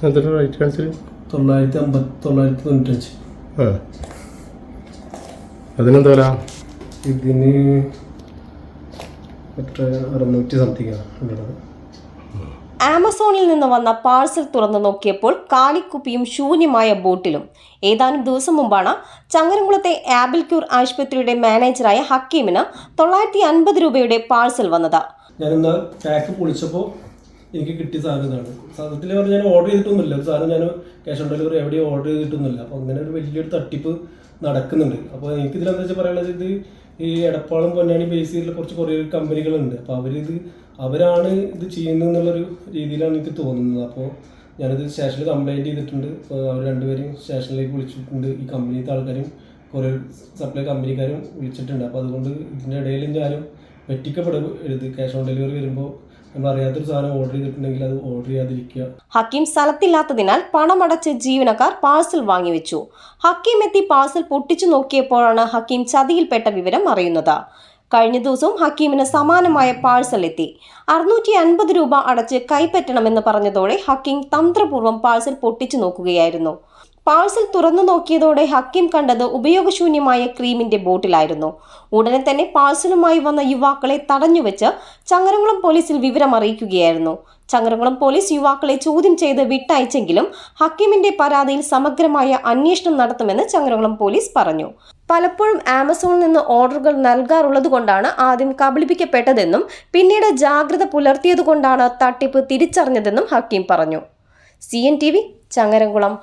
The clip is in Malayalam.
995. അതിനെന്താ ഇതിന് 600 സംതിങ് ആണ്. ആമസോണിൽ നിന്ന് വന്ന പാഴ്സൽ തുറന്നു നോക്കിയപ്പോൾ കാലിക്കുപ്പിയും ശൂന്യമായ ബോട്ടിലും. ഏതാനും ദിവസം മുമ്പാണ് ചങ്ങരംകുളത്തെ ആബിൽക്യൂർ ആശുപത്രിയുടെ മാനേജറായ ഹക്കീമിന് 950 രൂപയുടെ പാഴ്സൽ വന്നത്. ഞാനിന്ന് പാക്ക് പൊളിച്ചപ്പോൾ എനിക്ക് കിട്ടിയ സാധനം ഇതാണ്. സത്യത്തിൽ പറഞ്ഞാൽ ഞാൻ ഓർഡർ ചെയ്തിട്ടൊന്നുമില്ല. ഒരു സാധനം ഞാൻ ക്യാഷ് ഓൺ ഡെലിവറി എവിടെയും ഓർഡർ ചെയ്തിട്ടൊന്നുമില്ല. അപ്പോൾ അങ്ങനെ ഒരു വലിയൊരു തട്ടിപ്പ് നടക്കുന്നുണ്ട്. അപ്പോൾ എനിക്കിതിലെന്താ വെച്ചാൽ പറയാനുള്ളത്, ഇത് ഈ എടപ്പാളും പൊന്നാനി ബേസ് ചെയ്തിട്ടുള്ള കുറച്ച് കൊറിയർ കമ്പനികളുണ്ട്. അപ്പോൾ അവരാണ് ഇത് ചെയ്യുന്നത് എന്നുള്ളൊരു രീതിയിലാണ് എനിക്ക് തോന്നുന്നത്. അപ്പോൾ ഞാനിത് സ്റ്റേഷനിൽ കംപ്ലയിൻറ്റ് ചെയ്തിട്ടുണ്ട്. അപ്പോൾ അവർ രണ്ടുപേരും സ്റ്റേഷനിലേക്ക് വിളിച്ചിട്ടുണ്ട്. ഈ കമ്പനിയിലത്തെ ആൾക്കാരും കൊറിയർ സപ്ലൈ കമ്പനിക്കാരും വിളിച്ചിട്ടുണ്ട്. അപ്പോൾ അതുകൊണ്ട് ഇതിൻ്റെ ഇടയിൽ ഞാനും പറ്റിക്കപ്പെടരുത്. ക്യാഷ് ഓൺ ഡെലിവറി വരുമ്പോൾ നമ്മൾ അറിയാത്തൊരു സാധനം ഓർഡർ ചെയ്തിട്ടുണ്ടെങ്കിൽ അത് ഓർഡർ ചെയ്യാതിരിക്കുക. ഹക്കീം സ്ഥലത്തില്ലാത്തതിനാൽ പണമടച്ച് ജീവനക്കാർ പാഴ്സൽ വാങ്ങിവെച്ചു. ഹക്കീം എത്തി പാഴ്സൽ പൊട്ടിച്ചു നോക്കിയപ്പോഴാണ് ഹക്കീം ചതിയിൽപ്പെട്ട വിവരം അറിയുന്നത്. കഴിഞ്ഞ ദിവസവും ഹക്കീമിന് സമാനമായ പാഴ്സൽ എത്തി. 650 രൂപ അടച്ച് കൈപ്പറ്റണമെന്ന് പറഞ്ഞതോടെ ഹക്കീം തന്ത്രപൂർവ്വം പാഴ്സൽ പൊട്ടിച്ചു നോക്കുകയായിരുന്നു. പാഴ്സൽ തുറന്നു നോക്കിയതോടെ ഹക്കീം കണ്ടത് ഉപയോഗശൂന്യമായ ക്രീമിന്റെ ബോട്ടിലായിരുന്നു. ഉടനെ തന്നെ പാഴ്സലുമായി വന്ന യുവാക്കളെ തടഞ്ഞുവെച്ച് ചങ്ങരംകുളം പോലീസിൽ വിവരം അറിയിക്കുകയായിരുന്നു. ചങ്ങരംകുളം പോലീസ് യുവാക്കളെ ചോദ്യം ചെയ്ത് വിട്ടയച്ചെങ്കിലും ഹക്കീമിന്റെ പരാതിയിൽ സമഗ്രമായ അന്വേഷണം നടത്തുമെന്ന് ചങ്ങരംകുളം പോലീസ് പറഞ്ഞു. പലപ്പോഴും ആമസോണിൽ നിന്ന് ഓർഡറുകൾ നൽകാറുള്ളതുകൊണ്ടാണ് ആദ്യം കബളിപ്പിക്കപ്പെട്ടതെന്നും പിന്നീട് ജാഗ്രത പുലർത്തിയതുകൊണ്ടാണ് തട്ടിപ്പ് തിരിച്ചറിഞ്ഞതെന്നും ഹക്കീം പറഞ്ഞു. CNTV ചങ്ങരംകുളം.